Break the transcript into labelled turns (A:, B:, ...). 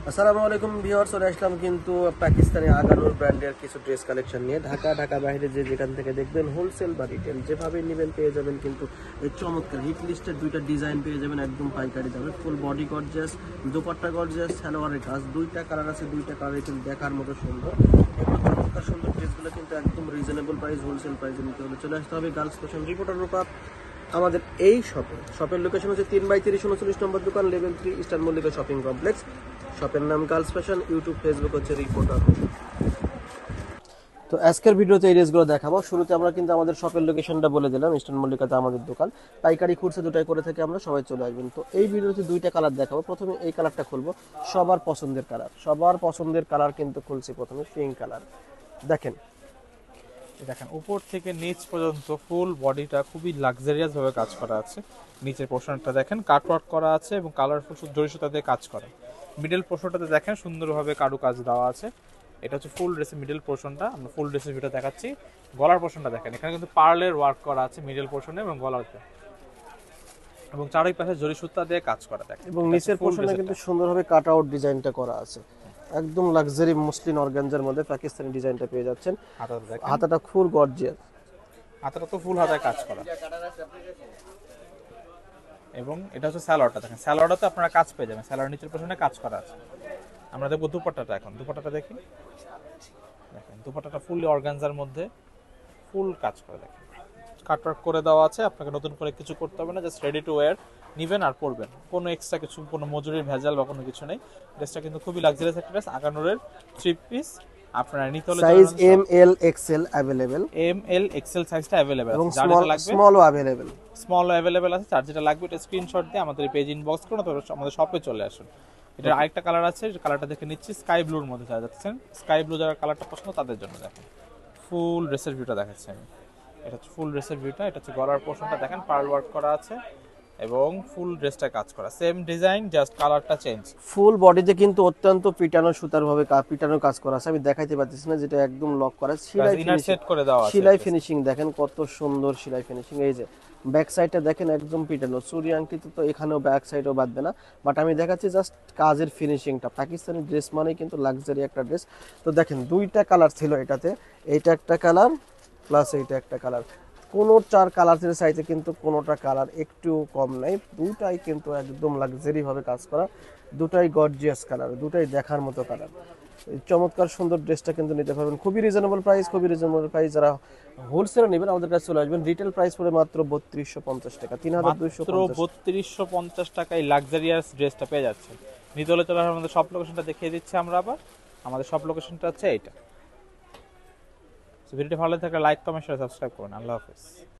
A: আসসালামু আলাইকুম ভিউয়ার্স, চলে আসলাম কিন্তু পাকিস্তানি আগানুর ব্র্যান্ডের কিছু ড্রেস কালেকশন নিয়ে। ঢাকা বাইরে যেখান থেকে দেখবেন হোলসেল বা রিটেল যেভাবে নেবেন পেয়ে যাবেন কিন্তু এই চমৎকার হিট লিস্টের দুইটা ডিজাইন পেয়ে যাবেন একদম পাইকারি দামে। Full body gorgeous, dupatta gorgeous, সালোয়ারের কাজ, দুইটা কালার আছে, দুইটা কালার কিন্তু দেখার মতো সুন্দর। এগুলো চমৎকার সুন্দর ড্রেসগুলো কিন্তু একদম রিজনেবল প্রাইস, হোলসেল প্রাইসে নিতে হলে চলে আসতে হবে গার্লস ফ্যাশন রিপোর্টার রূপা। আমাদের এই শপের লোকেশন হচ্ছে 3/30 39 নম্বর দোকান, level 3, eastern Mallika shopping complex. শপের নাম গার্লস ফ্যাশন, ইউটিউব ফেসবুক হচ্ছে রিপোর্টার। তো আজকের ভিডিওতে এই ড্রেসগুলো দেখাবো। শুরুতে আমরা কিন্তু আমাদের শপের লোকেশনটা বলে দিলাম, ইস্টার্ন মল্লিকাতে আমাদের দোকান। পাইকারি খুচরা দুটাই করে থেকে আমরা, সবাই চলে আসবেন। তো এই ভিডিওতে দুইটা কালার দেখাবো। প্রথমে এই কালারটা খুলবো, সবার পছন্দের কালার কিন্তু খুলছি। প্রথমে পিঙ্ক কালার দেখেন,
B: উপর থেকে নিচ পর্যন্ত ফুল বডিটা খুবই লাক্সারিয়াস ভাবে কাজ করা আছে। নিচের পোর্শনটা দেখেন কাটওয়ার্ক করা আছে এবং কালারফুল জরি সুতা দিয়ে কাজ করা। মিডল পোর্শনটাতে দেখেন সুন্দরভাবে কারু কাজ দেওয়া আছে। এটা হচ্ছে ফুল ড্রেসের মিডল পোর্শনটা, আমরা ফুল ড্রেসের ভিতরে দেখাচ্ছি। গলার পোর্শনটা দেখেন, এখানে কিন্তু পার্লের ওয়ার্ক করা আছে মিডল পোর্শনে এবং গলাতে, এবং চারই পাশে জরি সুতা দিয়ে কাজ করা দেখেন।
A: এবং নিচের পোর্শনে কিন্তু সুন্দরভাবে কাট আউট ডিজাইনটা করা আছে। একদম লাক্সারি মসলিন অর্গানজার মধ্যে পাকিস্তানি ডিজাইনটা পেয়ে যাচ্ছেন। হাতাটা ফুল গর্জিয়াস,
B: হাতাটা তো ফুল হাতায় কাজ করা। এবং এটা হচ্ছে সালোয়ারটা দেখেন, সালোয়ারটাতে আপনারা কাজ পেয়ে যাবেন, সালোয়ার নিচের পোর্শনে কাজ করা আছে। আমরা দেখবো দুপাট্টাটা। এখন দুপাট্টাটা দেখি, দেখেন দুপাট্টাটা ফুললি অর্গানজার মধ্যে ফুল কাজ করে দেখেন, কাটওয়ার্ক করে দেওয়া আছে। আপনাকে নতুন করে কিছু করতে হবে না, জাস্ট রেডি টু ওয়্যার নিবেন আর পরবেন। কোনো এক্সট্রা কিছু, কোনো মজুরির ভেজাল বা কোনো কিছু নেই। ড্রেসটা কিন্তু খুবই লাক্সারিয়াস একটা ড্রেস, আগানুরের 3 পিস। আপনারা নিতে হলে
A: size M L XL available,
B: M L XL সাইজটা अवेलेबल
A: এবং
B: আছে। যার যেটা লাগবে
A: স্মলও अवेलेबल,
B: স্মলও अवेलेबल আছে। যার যেটা লাগবে এটা স্ক্রিনশট দিয়ে আমাদের পেজ ইনবক্স করুন অথবা আমাদের শপে চলে আসুন। এটার আরেকটা কালার আছে, কালারটা দেখে নিচ্ছি, স্কাই ব্লুর মধ্যে যা যাচ্ছেন। স্কাই ব্লু যারা কালারটা পছন্দ তাদের জন্য দেখেন ফুল ড্রেসের ভিউটা দেখাচ্ছি আমি। এটা হচ্ছে ফুল ড্রেসের ভিউটা, এটা হচ্ছে গলার পোর্শনটা দেখেন পার্ল ওয়ার্ক করা আছে এবং ফুল ড্রেসটা কাজ করা, সেম ডিজাইন জাস্ট কালারটা চেঞ্জ।
A: ফুল বডিতে কিন্তু অত্যন্ত পিটানো সুতার ভাবে পিটানো কাজ করা আছে। আমি দেখাইতে পারতেছি না, যেটা একদম লক করা সেলাই ফিনিশিং দেখেন কত সুন্দর সেলাই ফিনিশিং। এই যে ব্যাক সাইডটা দেখেন একদম পিটানো, চুরি আংটিতে তো এখানেও ব্যাক সাইডও বাঁধবে না, বাট আমি দেখাচ্ছি জাস্ট কাজের ফিনিশিংটা। পাকিস্তানি ড্রেস মানে কিন্তু লাক্সারি একটা ড্রেস। তো দেখেন দুইটা কালার ছিল এটাতে, এইটা একটা কালার প্লাস এইটা একটা কালার। কোনো চার কালার চাইতে কিন্তু কোনোটা কালার একটু কম নাই, দুটাই কিন্তু একদম লাক্সারি ভাবে কাজ করা, দুটাই গর্জিয়াস কালার, দুটাই দেখার মতো কালার। চমৎকার সুন্দর ড্রেসটা কিন্তু নিতে পারবেন খুবই রিজনেবল প্রাইস। যারা হোলসেলে নেবেন আমাদের কাছে চলে আসবেন। রিটেল প্রাইস পড়ে মাত্র 3250 টাকা,
B: 3250 টাকায় লাক্সারিয়াস ড্রেসটা পেয়ে যাচ্ছে। নিতে হলে চলে আমাদের সব লোকেশনটা দেখিয়ে দিচ্ছি আমরা আবার। আমাদের সব লোকেশনটা হচ্ছে এইটা। ভিডিওটি ভালো থাকলে লাইক, কমেন্ট, শেয়ার, সাবস্ক্রাইব করুন। আল্লাহ হাফেজ।